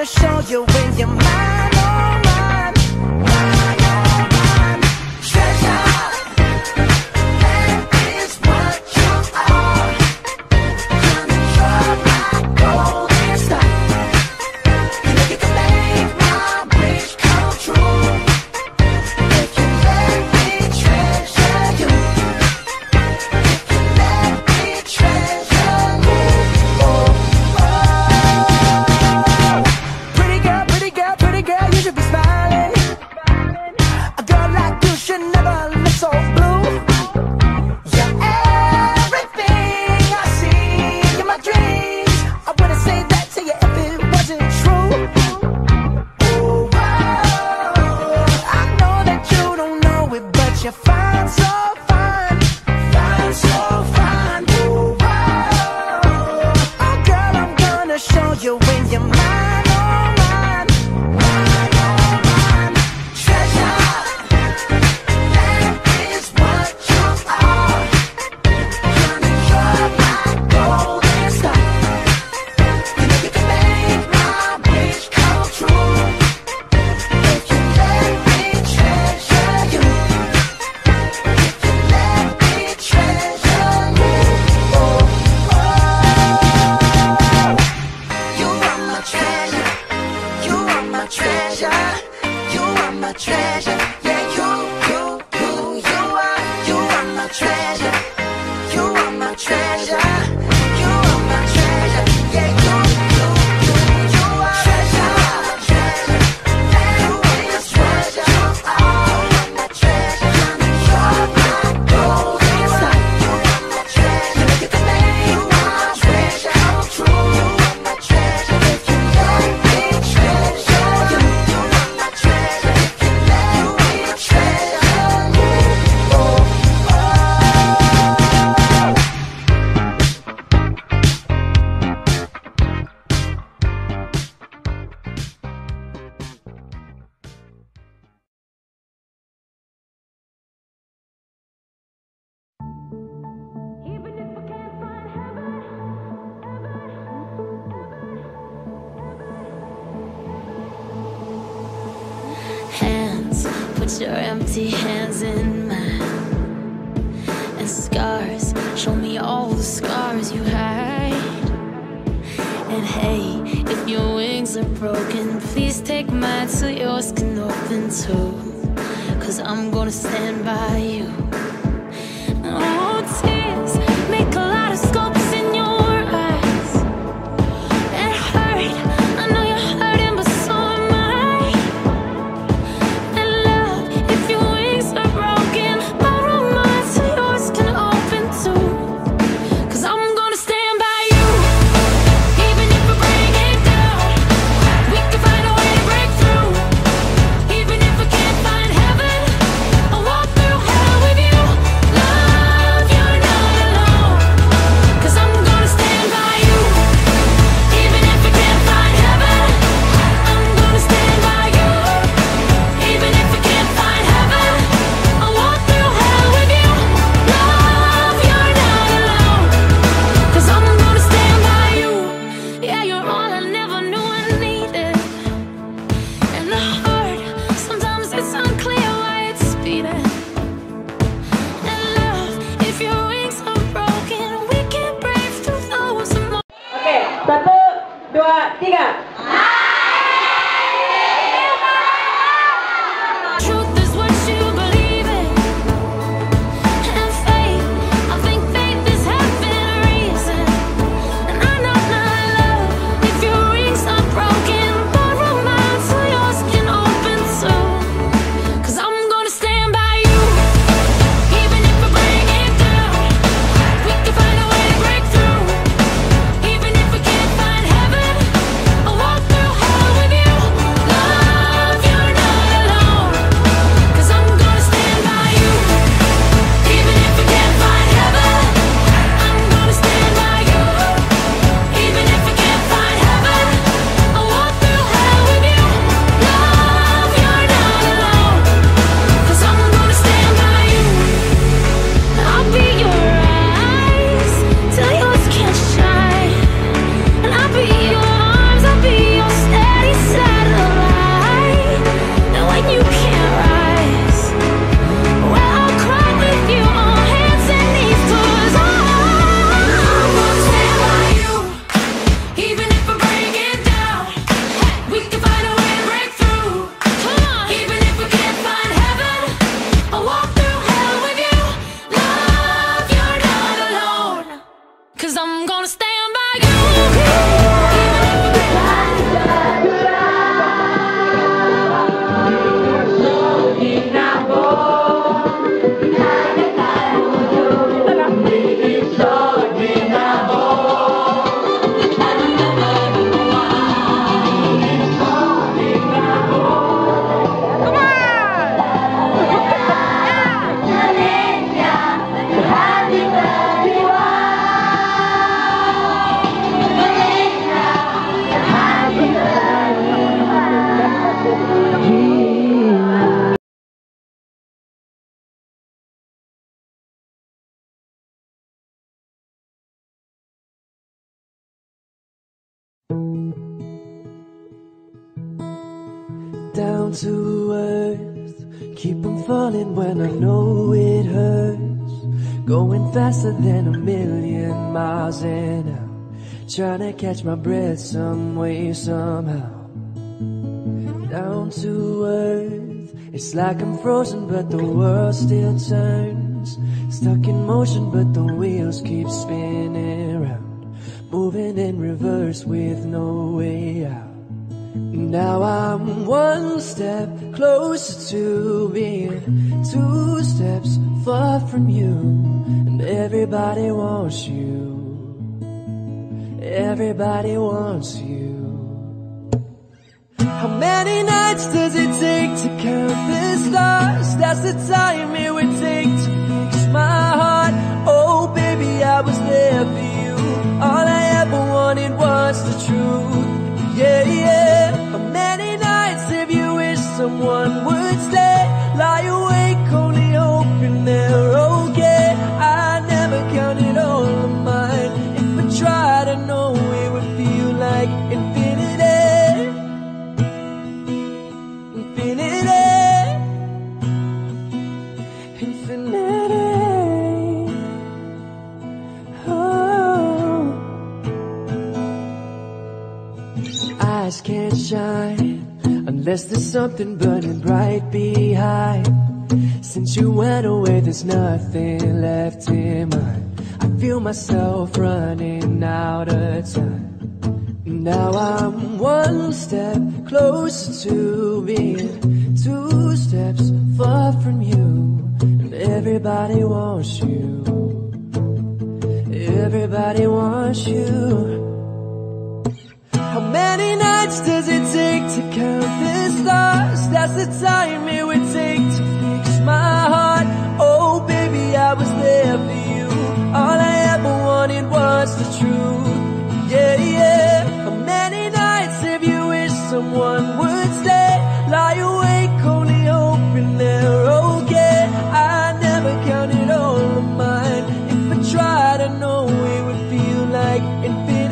show you when you're mine, oh mine, mine, oh mine. Treasure, that is what you are. You're my golden star. You know you can make my wish come true. If you let me treasure you, if you let me treasure you. Oh, oh. Pretty girl, pretty girl, you should be smiling. A girl like you should never look so blue. You're everything I see in my dreams. I wouldn't say that to you if it wasn't true. Oh, I know that you don't know it, but you're fine, so fine, fine, so fine. Oh, oh, girl, I'm gonna show you when you're mine, oh mine, mine, oh mine. Treasure, that is what you are. Honey, you're my golden star. You know you can make my wish come true. If you let me treasure you, if you let me treasure you. Oh, oh. You are my treasure. You are my treasure. You are my treasure. Yeah, you are my treasure. You are my treasure. You are my treasure. Yeah, you are treasure. You are my treasure. You are my treasure. You're my golden star. You are my treasure. You know you can make my treasure come true. You are my treasure. If you let me treasure you, you are my treasure. If you let me treasure you, oh, oh. Hands, put your empty hands in mine. And scars, show me all the scars you hide. And hey, if your wings are broken, please take mine so yours can open too. 'Cause I'm gonna stand by you. Oh, tears make a lot of scopes in your eyes. It hurt, I know you're hurting, but so am I. And love, if your wings are broken, borrow mine so yours can open too. 'Cause I'm gonna stand by you, even if we break it down. We can find a way to break through. Even if we can't find heaven, I'll walk through hell with you. Love, you're not alone. 'Cause I'm gonna stand by you, even if we can't find heaven. I'm gonna stand by you, even if we can't find heaven. I'll walk through hell with you. Love, you're not alone. 'Cause I'm gonna stand by you. Yeah, you're all I never knew I needed. And the heart, sometimes it's unclear why it's beating. And love, if your wings are broken, we can break through those emotions. Oke, 1, 2, 3. Truth is what you believe in. And faith, I think faith is having a reason. And I know my love, if your wings are broken, borrow mine so yours can open too. 'Cause I'm gonna stand by you, even if we break it down. We can find a way to break through. Even if we can't find heaven, I'll walk through down to earth. Keep on falling when I know it hurts. Going faster than 1,000,000 miles an hour. Trying to catch my breath some way, somehow. Down to earth. It's like I'm frozen but the world still turns. Stuck in motion but the wheels keep spinning round. Moving in reverse with no way out. Now I'm one step closer to being 2 steps far from you. And everybody wants you. Everybody wants you. How many nights does it take to count the stars? That's the time it would take to fix my heart. Oh baby, I was there for you. All I ever wanted was the truth. Yeah, yeah. How many nights have you wished someone would stay? Lie awake only hoping they're okay. I never counted all of mine. If I tried, I know it would feel like infinity. Eyes can't shine unless there's something burning bright behind. Since you went away, there's nothing left in mine. I feel myself running out of time. Now I'm one step closer to being 2 steps far from you. And everybody wants you. Everybody wants you. How many nights does it take to count the stars? That's the time it would take to fix my heart. Oh baby, I was there for you. All I ever wanted was the truth. Yeah, yeah. How many nights have you wished someone would stay? Lie awake only hoping they're okay. I never counted all of mine. If I tried, I know it would feel like infinity.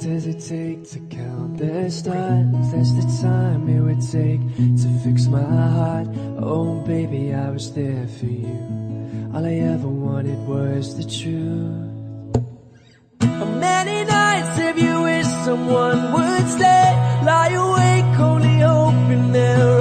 Does it take to count the stars? That's the time it would take to fix my heart. Oh baby, I was there for you. All I ever wanted was the truth. How many nights have you wished someone would stay? Lie awake only hoping they're